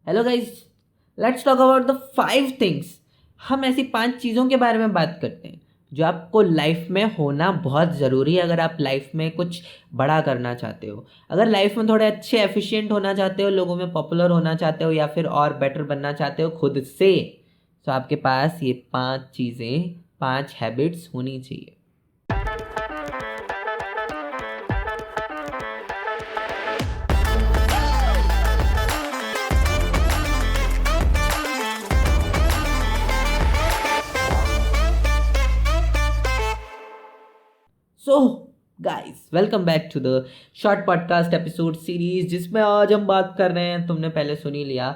Hello guys, let's talk about the 5 things. हम ऐसी 5 चीज़ों के बारे में बात करते हैं जो आपको लाइफ में होना बहुत ज़रूरी है अगर आप लाइफ में कुछ बड़ा करना चाहते हो। अगर लाइफ में थोड़े अच्छे एफिशिएंट होना चाहते हो, लोगों में पॉपुलर होना चाहते हो या फिर और बेटर बनना चाहते हो खुद से, तो आपके पास ये 5 चीज़ें, 5 हैबिट्स होनी चाहिए। So guys, welcome back to the short podcast episode series, जिसमें आज हम बात कर रहे हैं, तुमने पहले सुन ही लिया।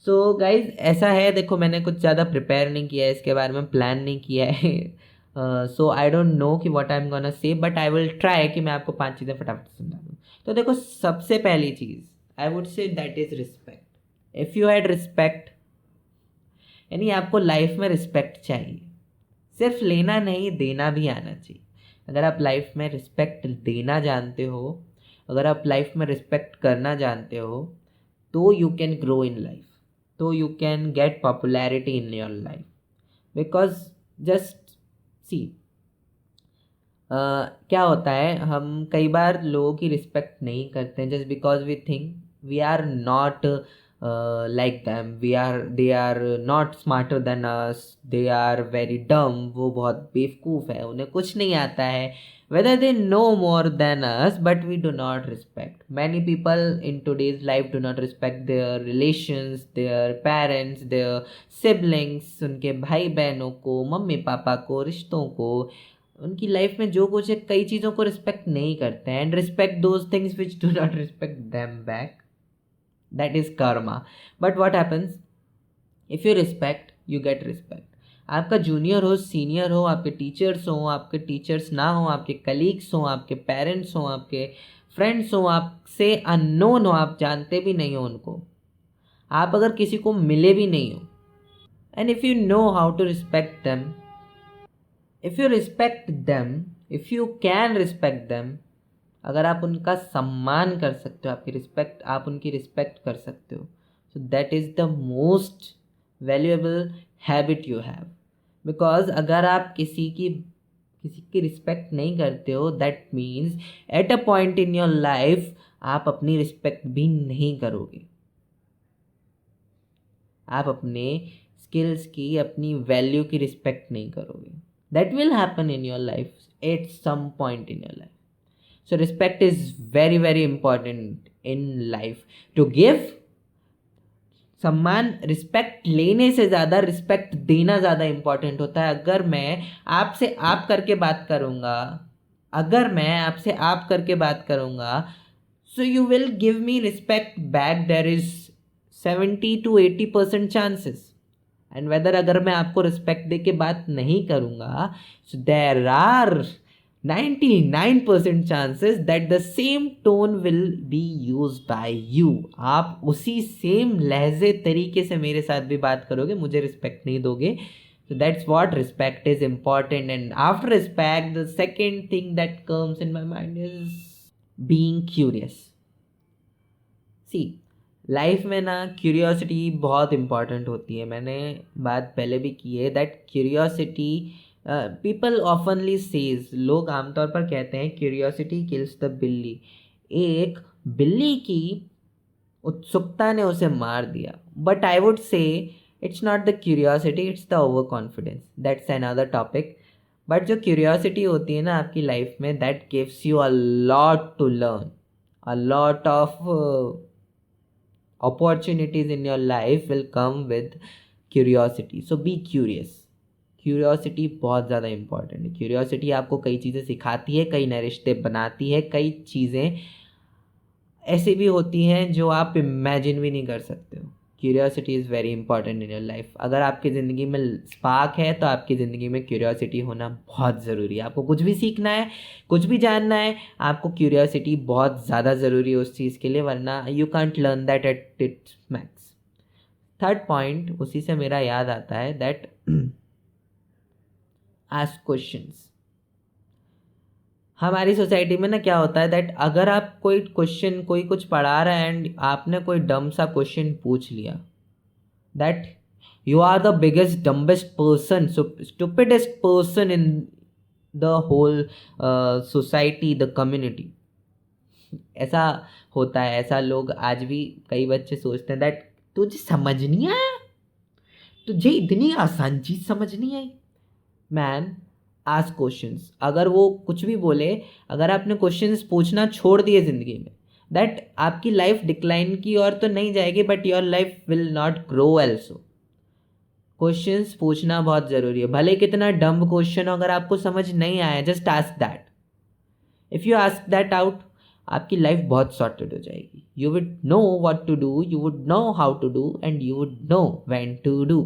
सो गाइस, ऐसा है, देखो मैंने कुछ ज़्यादा प्रिपेयर नहीं किया है, इसके बारे में प्लान नहीं किया है। सो आई डोंट नो कि what I am gonna say, but I will try कि मैं आपको 5 चीज़ें फटाफट से समझा दूँ। तो देखो, सबसे पहली चीज़ I would say that is respect. If you had respect, यानी आपको लाइफ में रिस्पेक्ट चाहिए, सिर्फ लेना नहीं देना भी आना चाहिए। अगर आप लाइफ में रिस्पेक्ट देना जानते हो, अगर आप लाइफ में रिस्पेक्ट करना जानते हो, तो you can grow in life, तो you can get popularity in your life. Because just see, क्या होता है, हम कई बार लोगों की रिस्पेक्ट नहीं करते हैं just because we think we are not like them, they are not smarter than us, they are very dumb, वो बहुत बेवकूफ़ है, उन्हें कुछ नहीं आता है, whether they know more than us, but we do not respect. Many people in today's life do not respect their relations, their parents, their siblings, उनके भाई बहनों को, मम्मी पापा को, रिश्तों को, उनकी लाइफ में जो कुछ है, कई चीज़ों को रिस्पेक्ट नहीं करते हैं। And respect those things which do not respect them back, that is Karma. But what happens, if you respect, you get respect. आपका जूनियर हो, सीनियर हो, आपके टीचर्स हो, आपके टीचर्स ना हो, आपके कलीग्स हो, आपके पेरेंट्स हो, आपके फ्रेंड्स हो, आपसे अननोन हो, आप जानते भी नहीं हो उनको, आप अगर किसी को मिले भी नहीं हो, and if you know how to respect them, if you respect them, if you can respect them, अगर आप उनका सम्मान कर सकते हो, आपकी रिस्पेक्ट, आप उनकी रिस्पेक्ट कर सकते हो, so that is the most valuable habit you have. Because अगर आप किसी की रिस्पेक्ट नहीं करते हो, that means eight a point in your life आप अपनी रिस्पेक्ट भी नहीं करोगे, आप अपने स्किल्स की, अपनी वैल्यू की रिस्पेक्ट नहीं करोगे। That will happen in your life at some point in your life. So respect is very very important in life to give. सम्मान, रिस्पेक्ट लेने से ज़्यादा रिस्पेक्ट देना ज़्यादा इम्पॉर्टेंट होता है। अगर मैं आपसे आप करके बात करूँगा, अगर मैं आपसे आप करके बात करूँगा, so you will give me respect back, there is 70 to 80% chances. And whether अगर मैं आपको रिस्पेक्ट दे के बात नहीं करूँगा, so there are 99% chances that the same tone will be use by you. आप उसी सेम लहजे तरीके से मेरे साथ भी बात करोगे, मुझे रिस्पेक्ट नहीं दोगे। So that's what respect is important. And after respect, the second thing that comes in my mind is being curious. See, life में ना क्यूरियोसिटी बहुत इम्पॉर्टेंट होती है। मैंने बात पहले भी की है दैट क्यूरियोसिटी, पीपल ऑफनली सेज, लोग आमतौर पर कहते हैं क्यूरियोसिटी किल्स द बिल्ली। एक बिल्ली की उत्सुकता ने उसे मार दिया। But I would say it's not the curiosity, it's the overconfidence, that's another topic. But जो क्यूरियोसिटी होती है ना आपकी लाइफ में, that gives you a lot to learn, a lot of opportunities in your life will come with curiosity. So be curious. Curiosity बहुत ज़्यादा important है। Curiosity आपको कई चीज़ें सिखाती है, कई नए रिश्ते बनाती है, कई चीज़ें ऐसी भी होती हैं जो आप इमेजिन भी नहीं कर सकते हो। Curiosity is very important in your life. अगर आपकी ज़िंदगी में स्पार्क है, तो आपकी ज़िंदगी में क्यूरियोसिटी होना बहुत ज़रूरी है। आपको कुछ भी सीखना है, कुछ भी जानना है, आपको क्यूरियोसिटी बहुत ज़्यादा ज़रूरी है उस चीज़ के लिए, वरना you can't learn that at its max. Third point उसी से मेरा याद आता है, दैट आस्क क्वेश्चंस। हमारी सोसाइटी में ना क्या होता है दैट अगर आप कोई क्वेश्चन, कोई कुछ पढ़ा रहा है एंड आपने कोई डम सा क्वेश्चन पूछ लिया, that you are the biggest dumbest person, so stupidest person in the whole society, the community. ऐसा होता है, ऐसा लोग आज भी कई बच्चे सोचते हैं दैट तुझे समझ नहीं आया, तुझे इतनी आसान चीज समझ नहीं आई। Man, ask questions. अगर वो कुछ भी बोले, अगर आपने क्वेश्चंस पूछना छोड़ दिए जिंदगी में, दैट आपकी लाइफ डिक्लाइन की ओर तो नहीं जाएगी, but your life will not grow also. Questions पूछना बहुत ज़रूरी है, भले कितना डम्ब क्वेश्चन हो, अगर आपको समझ नहीं आया, just ask that. If you ask that out, आपकी लाइफ बहुत सॉर्टेड हो जाएगी। You would know what to do, you would know how to do, and you would know when to do.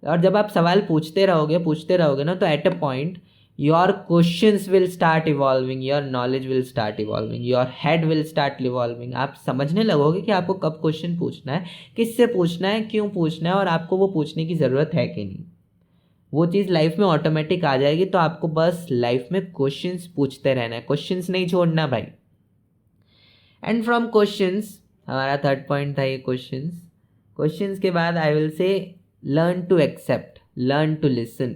और जब आप सवाल पूछते रहोगे ना, तो at a point your questions will start evolving, your knowledge will start evolving, your head will start evolving. आप समझने लगोगे कि आपको कब क्वेश्चन पूछना है, किससे पूछना है, क्यों पूछना है, और आपको वो पूछने की ज़रूरत है कि नहीं। वो चीज़ लाइफ में ऑटोमेटिक आ जाएगी। तो आपको बस लाइफ में क्वेश्चंस पूछते रहना है, क्वेश्चंस नहीं छोड़ना भाई। एंड फ्रॉम क्वेश्चंस, हमारा थर्ड पॉइंट था ये क्वेश्चंस। क्वेश्चंस के बाद I will say learn to accept, learn to listen.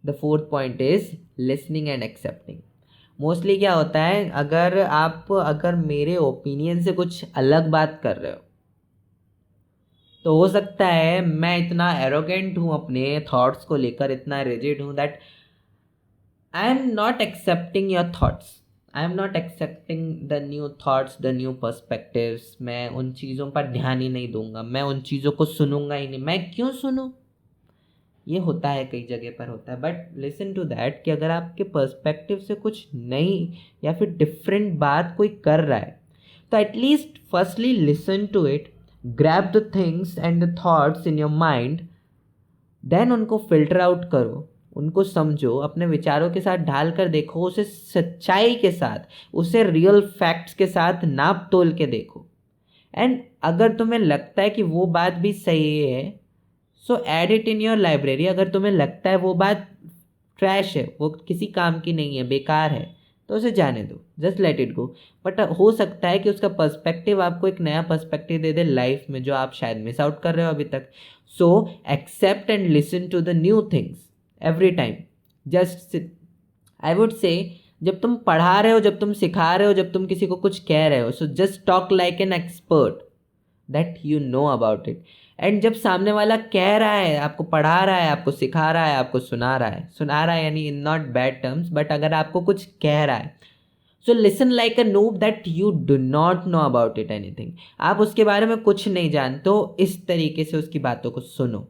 The fourth point is listening and accepting. Mostly क्या होता है, अगर मेरे ओपिनियन से कुछ अलग बात कर रहे हो, तो हो सकता है मैं इतना एरोगेंट हूँ अपने थॉट्स को लेकर, इतना रिजिड हूँ that I am not accepting your thoughts, I am not accepting the new thoughts, the new perspectives. मैं उन चीज़ों पर ध्यान ही नहीं दूंगा, मैं उन चीज़ों को सुनूंगा ही नहीं। मैं क्यों सुनूं? ये होता है, कई जगह पर होता है। बट लिसन टू दैट कि अगर आपके पर्सपेक्टिव से कुछ नई या फिर डिफरेंट बात कोई कर रहा है, तो at least firstly listen to it, grab the things and the thoughts in your mind, then उनको फिल्टर आउट करो, उनको समझो, अपने विचारों के साथ ढाल कर देखो, उसे सच्चाई के साथ, उसे रियल फैक्ट्स के साथ नाप तोल के देखो। एंड अगर तुम्हें लगता है कि वो बात भी सही है, सो add it in your library. अगर तुम्हें लगता है वो बात ट्रैश है, वो किसी काम की नहीं है, बेकार है, तो उसे जाने दो, just let it go. But हो सकता है कि उसका पर्सपेक्टिव आपको एक नया पर्सपेक्टिव दे दे लाइफ में, जो आप शायद मिस आउट कर रहे हो अभी तक। So accept and listen to the new things every time. Just I would say, जब तुम पढ़ा रहे हो, जब तुम सिखा रहे हो, जब तुम किसी को कुछ कह रहे हो, so just talk like an expert that you know about it. And जब सामने वाला कह रहा है, आपको पढ़ा रहा है, आपको सिखा रहा है, आपको सुना रहा है यानी in not bad terms, but अगर आपको कुछ कह रहा है, so listen like a noob that you do not know about it anything. आप उसके बारे में कुछ नहीं जानते हो, इस तरीके से उसकी बातों को सुनो।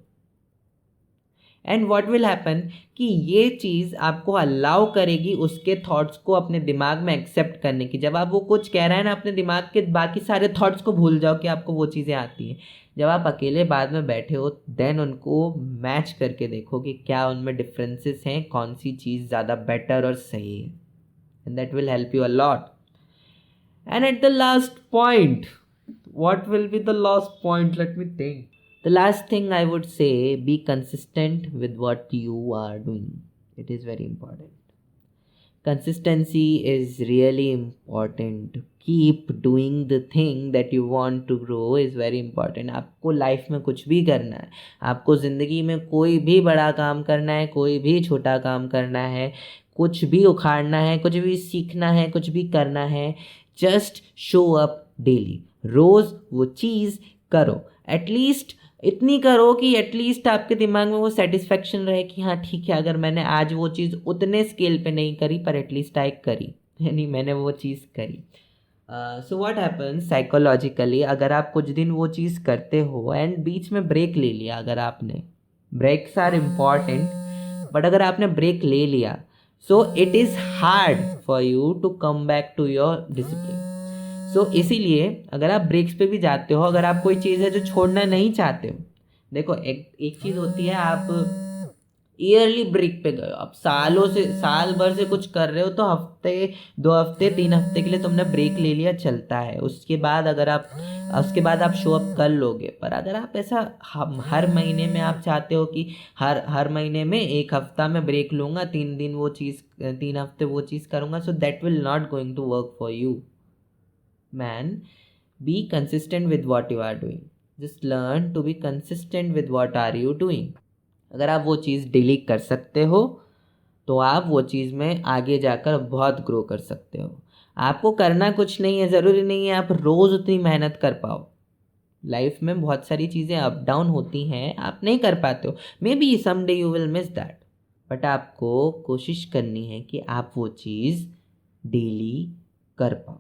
एंड व्हाट विल हैपन कि ये चीज़ आपको अलाउ करेगी उसके थॉट्स को अपने दिमाग में एक्सेप्ट करने की। जब आप वो कुछ कह रहे हैं ना, अपने दिमाग के बाकी सारे थॉट्स को भूल जाओ कि आपको वो चीज़ें आती हैं। जब आप अकेले बाद में बैठे हो, देन उनको मैच करके देखो कि क्या उनमें डिफरेंसेस हैं, कौन सी चीज़ ज़्यादा बेटर और सही है। And that will help you a lot. And at the last point, what will be the last point? Let me think. The last thing I would say, be consistent with what you are doing. It is very important. Consistency is really important. Keep doing the thing that you want to grow is very important. आपको life में कुछ भी करना है, आपको ज़िंदगी में कोई भी बड़ा काम करना है, कोई भी छोटा काम करना है, कुछ भी उखाड़ना है, कुछ भी सीखना है, कुछ भी करना है, जस्ट शो अप डेली। रोज़ वो चीज़ करो, एटलीस्ट इतनी करो कि एटलीस्ट आपके दिमाग में वो सेटिस्फेक्शन रहे कि हाँ ठीक है, अगर मैंने आज वो चीज़ उतने स्केल पे नहीं करी, पर एटलीस्ट आई करी, यानी मैंने वो चीज़ करी। सो व्हाट हैपन्स साइकोलॉजिकली, अगर आप कुछ दिन वो चीज़ करते हो एंड बीच में ब्रेक ले लिया, अगर आपने, ब्रेक्स आर इम्पॉर्टेंट, बट अगर आपने ब्रेक ले लिया, so it is hard for you to come back to your discipline. So इसीलिए अगर आप ब्रेक्स पे भी जाते हो, अगर आप कोई चीज़ है जो छोड़ना नहीं चाहते हो, देखो एक चीज़ होती है, आप ईयरली ब्रेक पे गए हो, आप साल भर से कुछ कर रहे हो, तो हफ्ते 2 हफ्ते 3 हफ्ते के लिए तुमने ब्रेक ले लिया, चलता है। उसके बाद आप शो अप कर लोगे। पर अगर आप ऐसा हर महीने में आप चाहते हो कि हर महीने में 1 हफ्ता में ब्रेक लूँगा, 3 हफ्ते वो चीज़ करूँगा, so that will not going to work for you. Man, be consistent with what you are doing. Just learn to be consistent with what are you doing. अगर आप वो चीज़ डेली कर सकते हो तो आप वो चीज़ में आगे जाकर बहुत ग्रो कर सकते हो। आपको करना कुछ नहीं है, ज़रूरी नहीं है आप रोज़ उतनी मेहनत कर पाओ। लाइफ में बहुत सारी चीज़ें अप डाउन होती हैं, आप नहीं कर पाते हो, maybe some day you will miss that, but आपको कोशिश करनी है कि आप वो चीज़ डेली कर पाओ।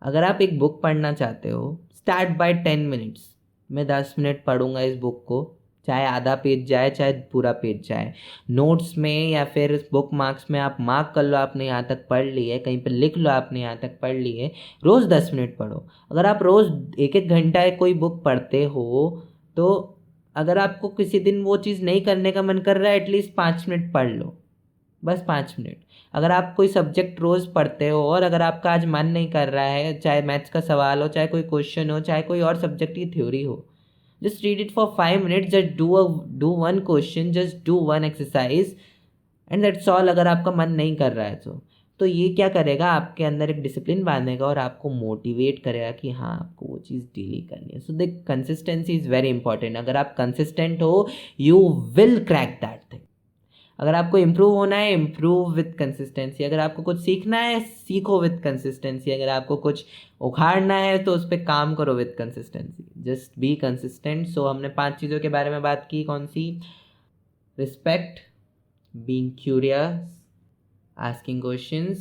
अगर आप एक बुक पढ़ना चाहते हो, स्टार्ट बाय 10 मिनट्स। मैं 10 मिनट पढ़ूंगा इस बुक को, चाहे आधा पेज जाए चाहे पूरा पेज जाए। नोट्स में या फिर बुक मार्क्स में आप मार्क कर लो आपने यहाँ तक पढ़ ली है, कहीं पर लिख लो आपने यहाँ तक पढ़ ली है। रोज़ 10 मिनट पढ़ो। अगर आप रोज़ 1-1 घंटा कोई बुक पढ़ते हो तो अगर आपको किसी दिन वो चीज़ नहीं करने का मन कर रहा है, एटलीस्ट 5 मिनट पढ़ लो, बस 5 मिनट। अगर आप कोई सब्जेक्ट रोज़ पढ़ते हो और अगर आपका आज मन नहीं कर रहा है, चाहे मैथ्स का सवाल हो, चाहे कोई क्वेश्चन हो, चाहे कोई और सब्जेक्ट की थ्योरी हो, just read it for 5 minutes, just do one question, just do one exercise and that's all. अगर आपका मन नहीं कर रहा है तो ये क्या करेगा, आपके अंदर एक डिसिप्लिन बांधेगा और आपको मोटिवेट करेगा कि हाँ आपको वो चीज़ डेली करनी है। So the consistency is very important. अगर आप कंसिस्टेंट हो, you will crack that thing. अगर आपको इम्प्रूव होना है, इम्प्रूव विथ कंसिस्टेंसी। अगर आपको कुछ सीखना है, सीखो विथ कंसिस्टेंसी। अगर आपको कुछ उखाड़ना है तो उस पर काम करो with consistency. Just be consistent. So हमने 5 चीज़ों के बारे में बात की। कौन सी? Respect, being curious, asking questions,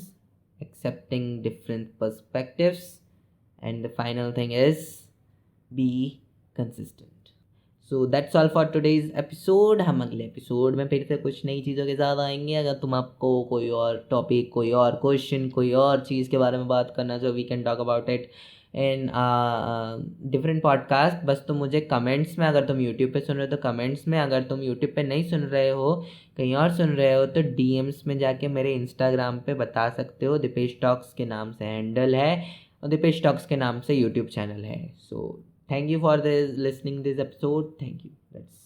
accepting different perspectives, and the final thing is be consistent. So that's all for today's episode. हम अगले एपिसोड में फिर से कुछ नई चीज़ों के साथ आएंगे। अगर तुम आपको कोई और टॉपिक, कोई और क्वेश्चन, कोई और चीज़ के बारे में बात करना चाहो, we can talk about it in different podcast. बस तुम मुझे कमेंट्स में, अगर तुम यूट्यूब पे सुन रहे हो तो कमेंट्स में, अगर तुम यूट्यूब पे नहीं सुन रहे हो, कहीं और सुन रहे हो, तो डीएम्स में जाके मेरे इंस्टाग्राम पे बता सकते हो। दीपेश टॉक्स के नाम से हैंडल है और दीपेश टॉक्स के नाम से यूट्यूब चैनल है। So thank you for this listening this episode. Thank you. That's